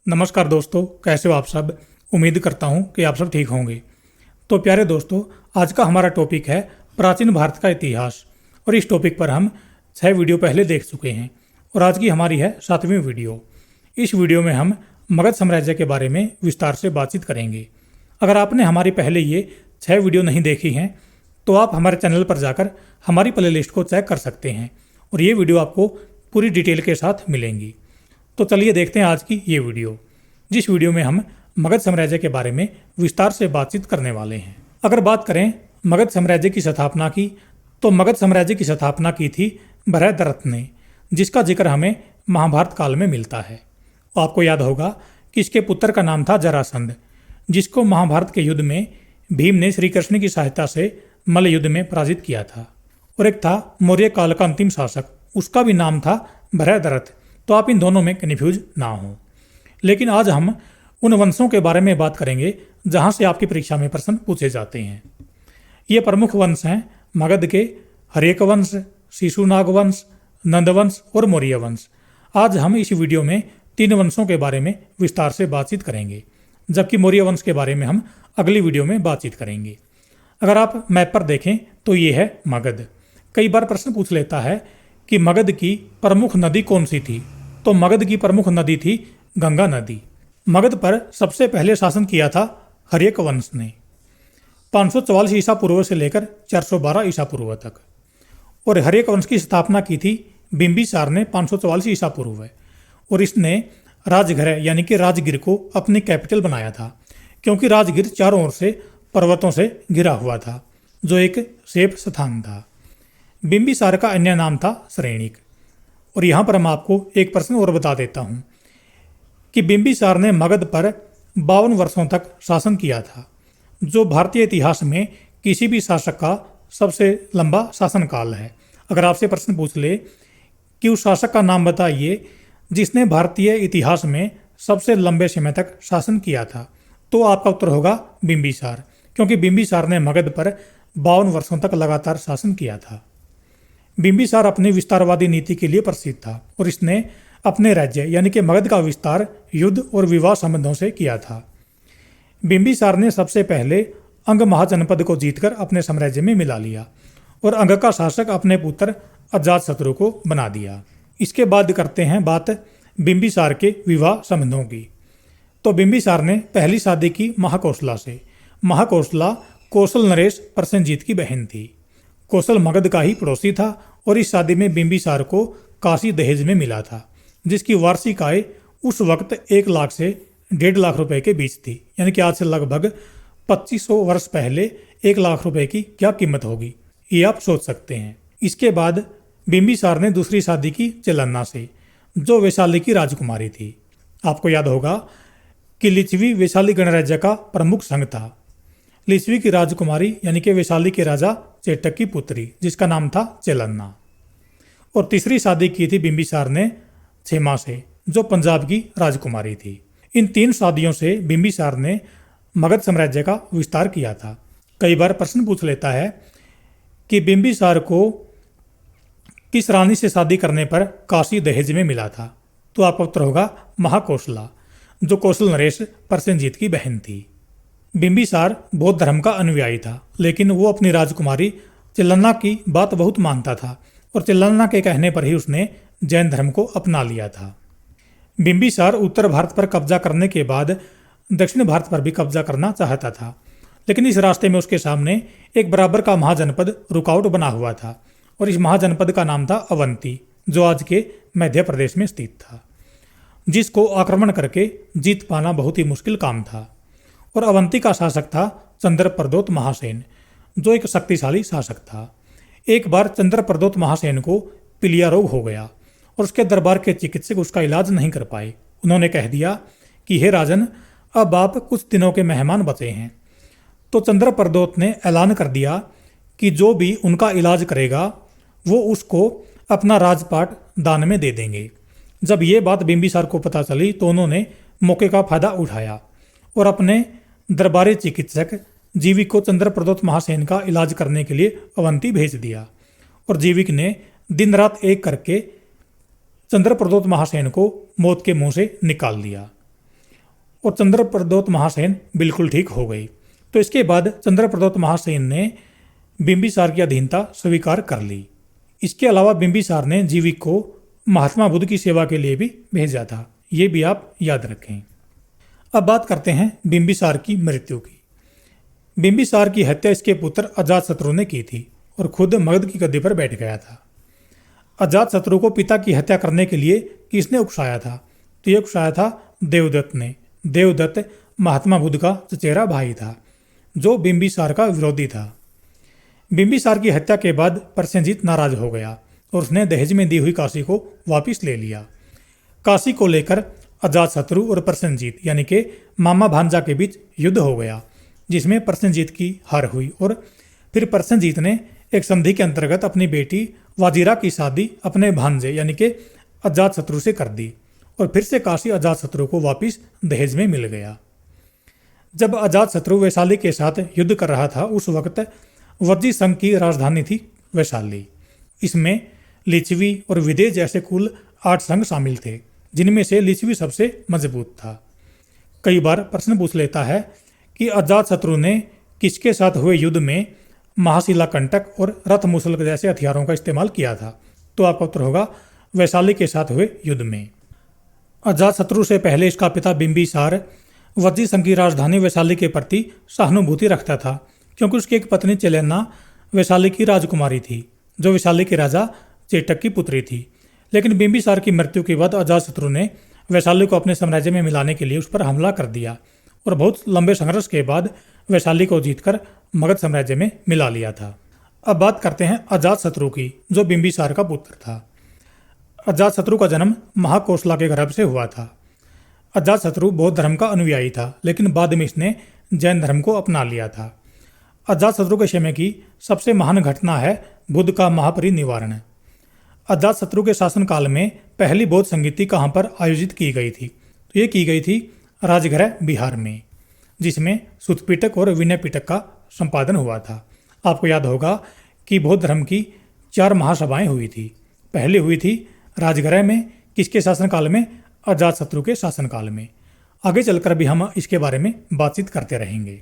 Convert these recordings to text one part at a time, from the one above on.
नमस्कार दोस्तों, कैसे हो आप सब। उम्मीद करता हूँ कि आप सब ठीक होंगे। तो प्यारे दोस्तों, आज का हमारा टॉपिक है प्राचीन भारत का इतिहास। और इस टॉपिक पर हम 6 वीडियो पहले देख चुके हैं और आज की हमारी है 7वीं वीडियो। इस वीडियो में हम मगध साम्राज्य के बारे में विस्तार से बातचीत करेंगे। अगर आपने हमारी पहले ये 6 वीडियो नहीं देखी हैं तो आप हमारे चैनल पर जाकर हमारी प्लेलिस्ट को चेक कर सकते हैं और ये वीडियो आपको पूरी डिटेल के साथ मिलेंगी। तो चलिए देखते हैं आज की ये वीडियो, जिस वीडियो में हम मगध साम्राज्य के बारे में विस्तार से बातचीत करने वाले हैं। अगर बात करें मगध साम्राज्य की स्थापना की, तो मगध साम्राज्य की स्थापना की थी बृहद्रथ ने, जिसका जिक्र हमें महाभारत काल में मिलता है। आपको याद होगा कि इसके पुत्र का नाम था जरासंध, जिसको महाभारत के युद्ध में भीम ने श्री कृष्ण की सहायता से मल्ल युद्ध में पराजित किया था। और एक था मौर्य काल का अंतिम शासक, उसका भी नाम था बृहद्रथ। तो आप इन दोनों में कन्फ्यूज ना हो। लेकिन आज हम उन वंशों के बारे में बात करेंगे जहां से आपकी परीक्षा में प्रश्न पूछे जाते हैं। ये प्रमुख वंश हैं मगध के हर्यक वंश, शिशुनाग वंश, नंदवंश और मौर्य वंश। आज हम इस वीडियो में 3 वंशों के बारे में विस्तार से बातचीत करेंगे, जबकि मौर्य वंश के बारे में हम अगली वीडियो में बातचीत करेंगे। अगर आप मैप पर देखें तो ये है मगध। कई बार प्रश्न पूछ लेता है कि मगध की प्रमुख नदी कौन सी थी, तो मगध की प्रमुख नदी थी गंगा नदी। मगध पर सबसे पहले शासन किया था हर्यक वंश ने 544 ईसा पूर्व से लेकर 412 ईसा पूर्व तक। और हर्यक वंश की स्थापना की थी बिंबिसार ने 544 ईसा पूर्व। और इसने राजगृह यानी कि राजगीर को अपनी कैपिटल बनाया था, क्योंकि राजगीर चारों ओर से पर्वतों से घिरा हुआ था, जो एक सेफ स्थान था। बिंबिसार का अन्य नाम था श्रेणिक। और यहाँ पर मैं आपको एक प्रश्न और बता देता हूँ कि बिंबिसार ने मगध पर 52 वर्षों तक शासन किया था, जो भारतीय इतिहास में किसी भी शासक का सबसे लंबा शासनकाल है। अगर आपसे प्रश्न पूछ ले कि उस शासक का नाम बताइए जिसने भारतीय इतिहास में सबसे लंबे समय तक शासन किया था, तो आपका उत्तर होगा बिंबिसार, क्योंकि बिंबिसार ने मगध पर 52 वर्षों तक लगातार शासन किया था। बिंबिसार अपनी विस्तारवादी नीति के लिए प्रसिद्ध था और इसने अपने राज्य यानी कि मगध का विस्तार युद्ध और विवाह संबंधों से किया था। बिंबिसार ने सबसे पहले अंग महाजनपद को जीतकर अपने साम्राज्य में मिला लिया और अंग का शासक अपने पुत्र अजातशत्रु को बना दिया। इसके बाद करते हैं बात बिंबिसार के विवाह संबंधों की। तो बिंबिसार ने पहली शादी की महाकौशला से। महाकौशला कौशल नरेश प्रसेनजीत की बहन थी। कौशल मगध का ही पड़ोसी था और इस शादी में बिंबिसार को काशी दहेज में मिला था, जिसकी वार्षिक आय उस वक्त 1 लाख से 1.5 लाख रुपए के बीच थी। यानी कि आज से लगभग 2500 वर्ष पहले 1 लाख रुपए की क्या कीमत होगी, ये आप सोच सकते हैं। इसके बाद बिंबिसार ने दूसरी शादी की चिलन्ना से, जो वैशाली की राजकुमारी थी। आपको याद होगा कि लिच्छवी वैशाली गणराज्य का प्रमुख संघ था। लिच्छवी की राजकुमारी यानी कि वैशाली के राजा चेटक की पुत्री, जिसका नाम था चिलन्ना। और तीसरी शादी की थी बिंबिसार ने क्षेमा से, जो पंजाब की राजकुमारी थी। इन 3 शादियों से बिंबिसार ने मगध साम्राज्य का विस्तार किया था। कई बार प्रश्न पूछ लेता है कि बिंबिसार को किस रानी से शादी करने पर काशी दहेज में मिला था, तो आपका उत्तर होगा महाकौशला, जो कौशल नरेश प्रसेनजीत की बहन थी। बिंबिसार बौद्ध धर्म का अनुयायी था, लेकिन वो अपनी राजकुमारी चिलन्ना की बात बहुत मानता था और चिलन्ना के कहने पर ही उसने जैन धर्म को अपना लिया था। बिंबिसार उत्तर भारत पर कब्जा करने के बाद दक्षिण भारत पर भी कब्जा करना चाहता था, लेकिन इस रास्ते में उसके सामने एक बराबर का महाजनपद रुकावट बना हुआ था और इस महाजनपद का नाम था अवंती, जो आज के मध्य प्रदेश में स्थित था, जिसको आक्रमण करके जीत पाना बहुत ही मुश्किल काम था। और अवंती का शासक था चंद्रप्रदोत महासेन, जो एक शक्तिशाली शासक था। एक बार चंद्रप्रदोत महासेन को पीलिया रोग हो गया और उसके दरबार के चिकित्सक उसका इलाज नहीं कर पाए। उन्होंने कह दिया कि हे राजन, अब आप कुछ दिनों के मेहमान बचे हैं। तो चंद्रप्रदोत ने ऐलान कर दिया कि जो भी उनका इलाज करेगा वो उसको अपना राजपाट दान में दे देंगे। जब ये बात बिंबिसार को पता चली तो उन्होंने मौके का फायदा उठाया और अपने दरबारी चिकित्सक जीविक को चंद्रप्रदोत महासेन का इलाज करने के लिए अवंती भेज दिया। और जीविक ने दिन रात एक करके चंद्रप्रदोत महासेन को मौत के मुंह से निकाल दिया। और चंद्रप्रदोत महासेन बिल्कुल ठीक हो गई। तो इसके बाद चंद्रप्रदोत महासेन ने बिंबिसार की अधीनता स्वीकार कर ली। इसके अलावा बिंबिसार ने जीविक को महात्मा बुद्ध की सेवा के लिए भी भेजा था, ये भी आप याद रखें। अब बात करते हैं बिंबिसार की मृत्यु की। बिंबिसार की हत्या इसके पुत्र अजातशत्रु ने की थी और खुद मगध की गद्दी पर बैठ गया था। अजातशत्रु को पिता की हत्या करने के लिए किसने उकसाया था? तो ये उकसाया था देवदत्त ने। देवदत्त महात्मा बुद्ध का चचेरा भाई था जो बिंबिसार का विरोधी था। बिंबिसार की हत्या के बाद प्रसेनजीत नाराज हो गया और उसने दहेज में दी हुई काशी को वापस ले लिया। काशी को लेकर अजातशत्रु और प्रसेनजीत यानी कि मामा भांजा के बीच युद्ध हो गया, जिसमें प्रसेनजीत की हार हुई और फिर प्रसेनजीत ने एक संधि के अंतर्गत अपनी बेटी वाजिरा की शादी अपने भांजे यानी कि अजातशत्रु से कर दी और फिर से काशी अजातशत्रु को वापस दहेज में मिल गया। जब अजातशत्रु वैशाली के साथ युद्ध कर रहा था उस वक्त वज्जी संघ की राजधानी थी वैशाली। इसमें लिच्छवी और विदेह जैसे कुल 8 संघ शामिल थे, जिनमें से लिच्छवी सबसे मजबूत था। कई बार प्रश्न पूछ लेता है कि अजातशत्रु ने किसके साथ हुए युद्ध में महाशिला कंटक और रथ मुसल जैसे हथियारों का इस्तेमाल किया था? तो आपका उत्तर होगा वैशाली के साथ हुए युद्ध में। अजातशत्रु से पहले इसका पिता बिंबिसार वज्जी संघ की राजधानी वैशाली के प्रति सहानुभूति रखता था, क्योंकि उसकी एक पत्नी चेलेना वैशाली की राजकुमारी थी जो वैशाली के राजा चेटक की पुत्री थी। लेकिन बिंबिसार की मृत्यु के बाद अजातशत्रु ने वैशाली को अपने साम्राज्य में मिलाने के लिए उस पर हमला कर दिया और बहुत लंबे संघर्ष के बाद वैशाली को जीतकर मगध साम्राज्य में मिला लिया था। अब बात करते हैं अजातशत्रु की, जो बिंबिसार का पुत्र था। अजातशत्रु का जन्म महाकोसला के गर्भ से हुआ था। अजातशत्रु बौद्ध धर्म का अनुयायी था, लेकिन बाद में इसने जैन धर्म को अपना लिया था। अजातशत्रु के समय की सबसे महान घटना है बुद्ध का महापरिनिर्वाण। अजातशत्रु के शासनकाल में पहली बौद्ध संगीति कहाँ पर आयोजित की गई थी? तो ये की गई थी राजगृह बिहार में, जिसमें सुत्त पिटक और विनय पिटक का संपादन हुआ था। आपको याद होगा कि बौद्ध धर्म की 4 महासभाएं हुई थी। पहली हुई थी राजगृह में, किसके शासनकाल में? अजातशत्रु के शासनकाल में। आगे चलकर भी हम इसके बारे में बातचीत करते रहेंगे।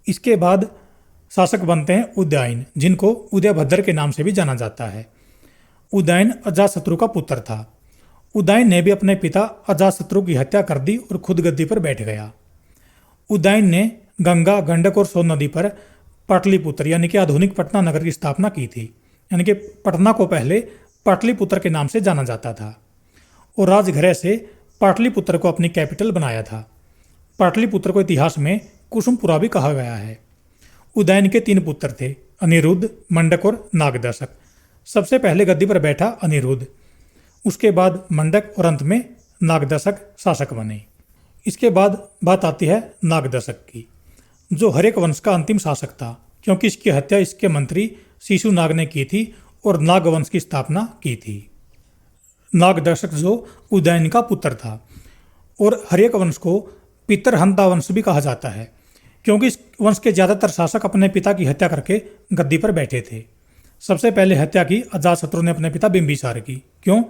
इसके बाद शासक बनते हैं उदयन, जिनको उदयभद्र के नाम से भी जाना जाता है। उदयन अजातशत्रु का पुत्र था। उदयन ने भी अपने पिता अजातशत्रु की हत्या कर दी और खुद गद्दी पर बैठ गया। उदयन ने गंगा, गंडक और सोन नदी पर पाटलिपुत्र यानी कि आधुनिक पटना नगर की स्थापना की थी। यानी कि पटना को पहले पाटलिपुत्र के नाम से जाना जाता था और राजगृह से पाटलिपुत्र को अपनी कैपिटल बनाया था। पाटलिपुत्र को इतिहास में कुसुमपुरा भी कहा गया है। उदयन के 3 पुत्र थे, अनिरुद्ध, मंडक और नागदशक। सबसे पहले गद्दी पर बैठा अनिरुद्ध, उसके बाद मंडक और अंत में नागदशक शासक बने। इसके बाद बात आती है नागदशक की, जो हरेक वंश का अंतिम शासक था, क्योंकि इसकी हत्या इसके मंत्री शिशुनाग ने की थी और नाग वंश की स्थापना की थी। नागदशक जो उदयन का पुत्र था, और हरेक वंश को पितरहंता वंश भी कहा जाता है, क्योंकि इस वंश के ज़्यादातर शासक अपने पिता की हत्या करके गद्दी पर बैठे थे। सबसे पहले हत्या की अजातशत्रु ने अपने पिता बिंबिसार की। क्यों?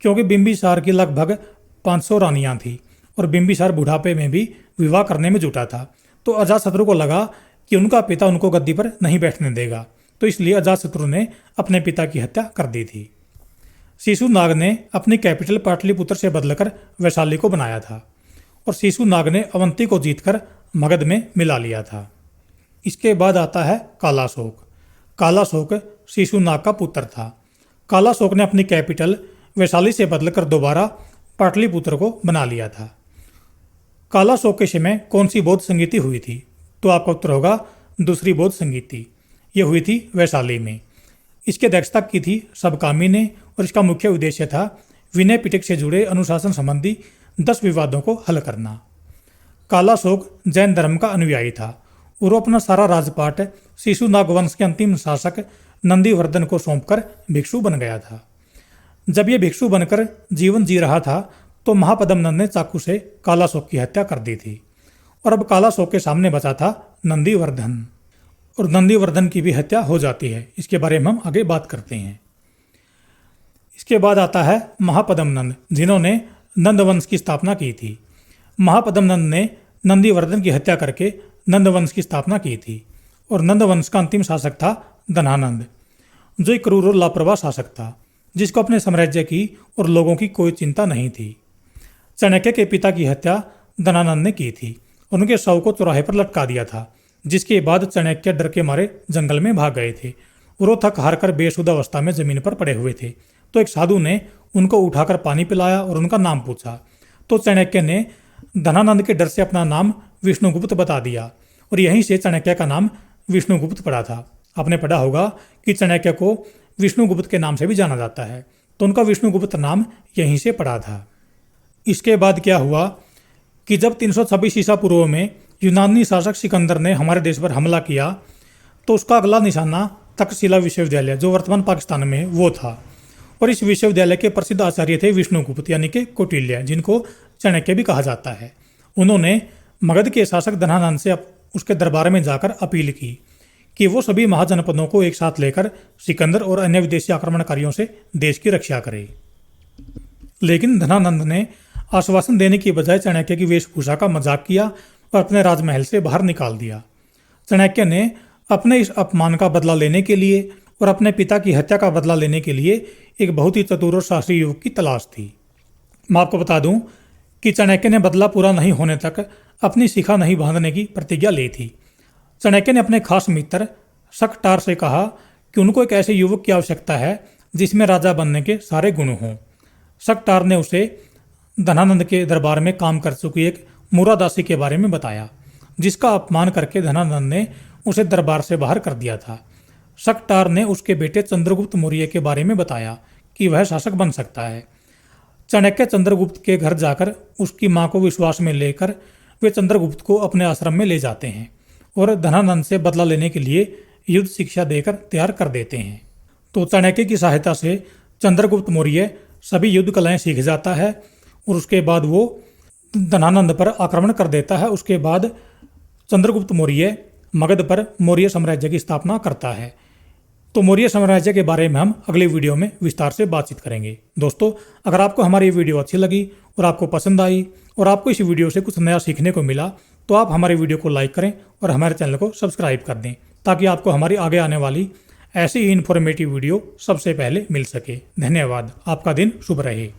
क्योंकि बिंबिसार की लगभग 500 रानियां थी और बिंबिसार बुढ़ापे में भी विवाह करने में जुटा था। तो अजातशत्रु को लगा कि उनका पिता उनको गद्दी पर नहीं बैठने देगा, तो इसलिए अजातशत्रु ने अपने पिता की हत्या कर दी थी। शिशुनाग ने अपनी कैपिटल पाटलिपुत्र से बदलकर वैशाली को बनाया था और शिशुनाग ने अवंती को जीतकर मगध में मिला लिया था। इसके बाद आता है कालाशोक। कालाशोक शिशुनाग का पुत्र था। कालाशोक ने अपनी कैपिटल वैशाली से बदलकर दोबारा पाटलिपुत्र को बना लिया था। कालाशोक के समय कौन सी बौद्ध संगीति हुई थी? तो आपका उत्तर होगा दूसरी बौद्ध संगीति। ये हुई थी वैशाली में। इसकी अध्यक्षता की थी सबकामी ने और इसका मुख्य उद्देश्य था विनय पिटक से जुड़े अनुशासन संबंधी 10 विवादों को हल करना। कालाशोक जैन धर्म का अनुयायी था और वो अपना सारा राजपाट शिशुनाग वंश के अंतिम शासक नंदीवर्धन को सौंपकर भिक्षु बन गया था। जब ये भिक्षु बनकर जीवन जी रहा था तो महापद्मनंद ने चाकू से कालाशोक की हत्या कर दी थी और अब कालाशोक के सामने बचा था नंदीवर्धन, और नंदीवर्धन की भी हत्या हो जाती है। इसके बारे में हम आगे बात करते हैं। इसके बाद आता है महापद्मनंद, जिन्होंने नंद वंश की स्थापना की थी। महापद्मनंद ने नंदीवर्धन की हत्या करके नंदवंश की स्थापना की थी और नंदवंश का अंतिम शासक था धनानंद, जो एक क्रूर और लापरवाह शासक था जिसको अपने साम्राज्य की और लोगों की कोई चिंता नहीं थी। चाणक्य के पिता की हत्या धनानंद ने की थी और उनके शव को चौराहे पर लटका दिया था, जिसके बाद चाणक्य डर के मारे जंगल में भाग गए थे और वो थक हार कर बेसुध अवस्था में जमीन पर पड़े हुए थे। तो एक साधु ने उनको उठाकर पानी पिलाया और उनका नाम पूछा, तो चाणक्य ने धनानंद के डर से अपना नाम विष्णुगुप्त बता दिया और यहीं से चाणक्य का नाम विष्णुगुप्त पड़ा था। आपने पढ़ा होगा कि चाणक्य को विष्णुगुप्त के नाम से भी जाना जाता है, तो उनका विष्णुगुप्त नाम यहीं से पड़ा था। इसके बाद क्या हुआ कि जब 326 ईसा पूर्व में यूनानी शासक सिकंदर ने हमारे देश पर हमला किया, तो उसका अगला निशाना तक्षशिला विश्वविद्यालय, जो वर्तमान पाकिस्तान में है, वो था। और इस विश्वविद्यालय के प्रसिद्ध आचार्य थे विष्णुगुप्त यानी कि कौटिल्य, जिनको चाणक्य भी कहा जाता है। उन्होंने मगध के शासक धनानंद से उसके दरबार में जाकर अपील की कि वो सभी महाजनपदों को एक साथ लेकर सिकंदर और अन्य विदेशी आक्रमणकारियों से देश की रक्षा करे। लेकिन धनानंद ने आश्वासन देने की बजाय चाणक्य की वेशभूषा का मजाक किया और अपने राजमहल से बाहर निकाल दिया। चाणक्य ने अपने इस अपमान का बदला लेने के लिए और अपने पिता की हत्या का बदला लेने के लिए एक बहुत ही चतुर और साहसी युवक की तलाश थी। मैं आपको बता दूं कि चाणक्य ने बदला पूरा नहीं होने तक अपनी शिखा नहीं बांधने की प्रतिज्ञा ली थी। चाणक्य ने अपने खास मित्र शकटार से कहा कि उनको एक ऐसे युवक की आवश्यकता है जिसमें राजा बनने के सारे गुण हों। शकटार ने उसे धनानंद के दरबार में काम कर चुकी एक मुरादासी के बारे में बताया, जिसका अपमान करके धनानंद ने उसे दरबार से बाहर कर दिया था। शकटार ने उसके बेटे चंद्रगुप्त मौर्य के बारे में बताया कि वह शासक बन सकता है। चाणक्य चंद्रगुप्त के घर जाकर उसकी मां को विश्वास में लेकर वे चंद्रगुप्त को अपने आश्रम में ले जाते हैं और धनानंद से बदला लेने के लिए युद्ध शिक्षा देकर तैयार कर देते हैं। तो चाणक्य की सहायता से चंद्रगुप्त मौर्य सभी युद्ध कलाएं सीख जाता है और उसके बाद वो धनानंद पर आक्रमण कर देता है। उसके बाद चंद्रगुप्त मौर्य मगध पर मौर्य साम्राज्य की स्थापना करता है। तो मौर्य साम्राज्य के बारे में हम अगले वीडियो में विस्तार से बातचीत करेंगे। दोस्तों, अगर आपको हमारी ये वीडियो अच्छी लगी और आपको पसंद आई और आपको इस वीडियो से कुछ नया सीखने को मिला, तो आप हमारे वीडियो को लाइक करें और हमारे चैनल को सब्सक्राइब कर दें, ताकि आपको हमारी आगे आने वाली ऐसी ही इन्फॉर्मेटिव वीडियो सबसे पहले मिल सके। धन्यवाद। आपका दिन शुभ रहे।